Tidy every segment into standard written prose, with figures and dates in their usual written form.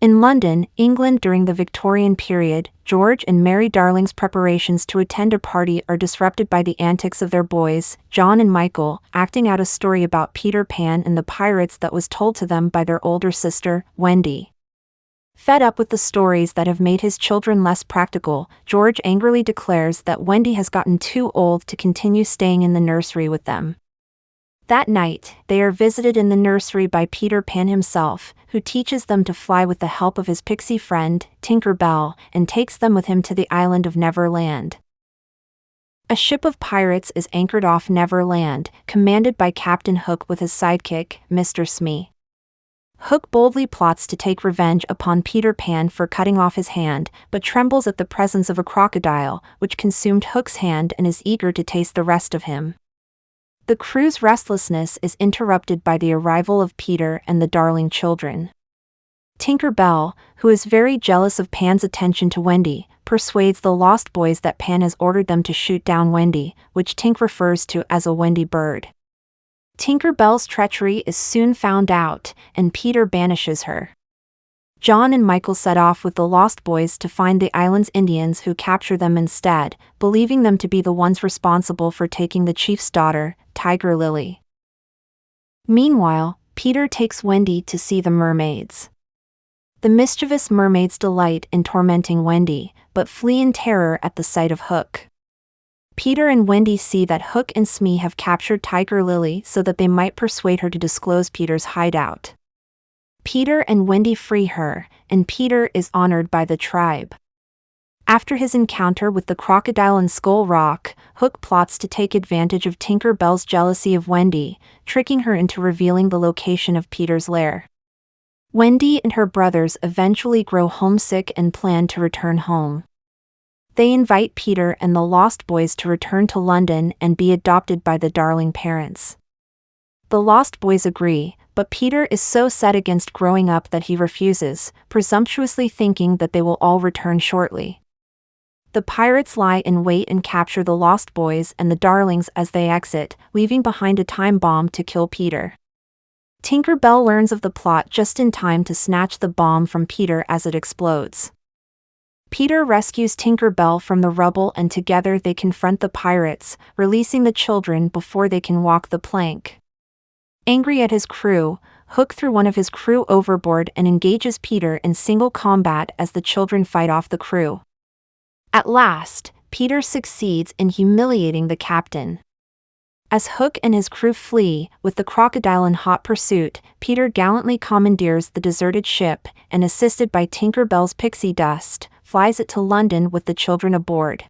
In London, England during the Victorian period, George and Mary Darling's preparations to attend a party are disrupted by the antics of their boys, John and Michael, acting out a story about Peter Pan and the pirates that was told to them by their older sister, Wendy. Fed up with the stories that have made his children less practical, George angrily declares that Wendy has gotten too old to continue staying in the nursery with them. That night, they are visited in the nursery by Peter Pan himself, who teaches them to fly with the help of his pixie friend, Tinker Bell, and takes them with him to the island of Neverland. A ship of pirates is anchored off Neverland, commanded by Captain Hook with his sidekick, Mr. Smee. Hook boldly plots to take revenge upon Peter Pan for cutting off his hand, but trembles at the presence of a crocodile, which consumed Hook's hand and is eager to taste the rest of him. The crew's restlessness is interrupted by the arrival of Peter and the Darling children. Tinker Bell, who is very jealous of Pan's attention to Wendy, persuades the Lost Boys that Pan has ordered them to shoot down Wendy, which Tink refers to as a Wendy bird. Tinker Bell's treachery is soon found out, and Peter banishes her. John and Michael set off with the Lost Boys to find the island's Indians, who capture them instead, believing them to be the ones responsible for taking the chief's daughter, Tiger Lily. Meanwhile, Peter takes Wendy to see the mermaids. The mischievous mermaids delight in tormenting Wendy, but flee in terror at the sight of Hook. Peter and Wendy see that Hook and Smee have captured Tiger Lily so that they might persuade her to disclose Peter's hideout. Peter and Wendy free her, and Peter is honored by the tribe. After his encounter with the crocodile in Skull Rock, Hook plots to take advantage of Tinker Bell's jealousy of Wendy, tricking her into revealing the location of Peter's lair. Wendy and her brothers eventually grow homesick and plan to return home. They invite Peter and the Lost Boys to return to London and be adopted by the Darling parents. The Lost Boys agree, but Peter is so set against growing up that he refuses, presumptuously thinking that they will all return shortly. The pirates lie in wait and capture the Lost Boys and the Darlings as they exit, leaving behind a time bomb to kill Peter. Tinker Bell learns of the plot just in time to snatch the bomb from Peter as it explodes. Peter rescues Tinker Bell from the rubble and together they confront the pirates, releasing the children before they can walk the plank. Angry at his crew, Hook threw one of his crew overboard and engages Peter in single combat as the children fight off the crew. At last, Peter succeeds in humiliating the captain. As Hook and his crew flee, with the crocodile in hot pursuit, Peter gallantly commandeers the deserted ship, and assisted by Tinker Bell's pixie dust, flies it to London with the children aboard.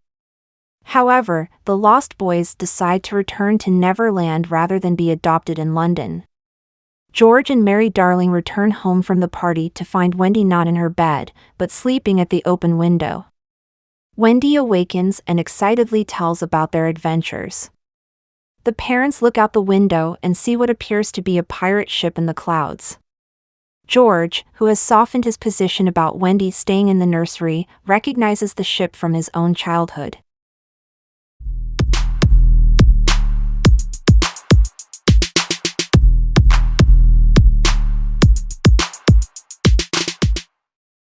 However, the Lost Boys decide to return to Neverland rather than be adopted in London. George and Mary Darling return home from the party to find Wendy not in her bed, but sleeping at the open window. Wendy awakens and excitedly tells about their adventures. The parents look out the window and see what appears to be a pirate ship in the clouds. George, who has softened his position about Wendy staying in the nursery, recognizes the ship from his own childhood.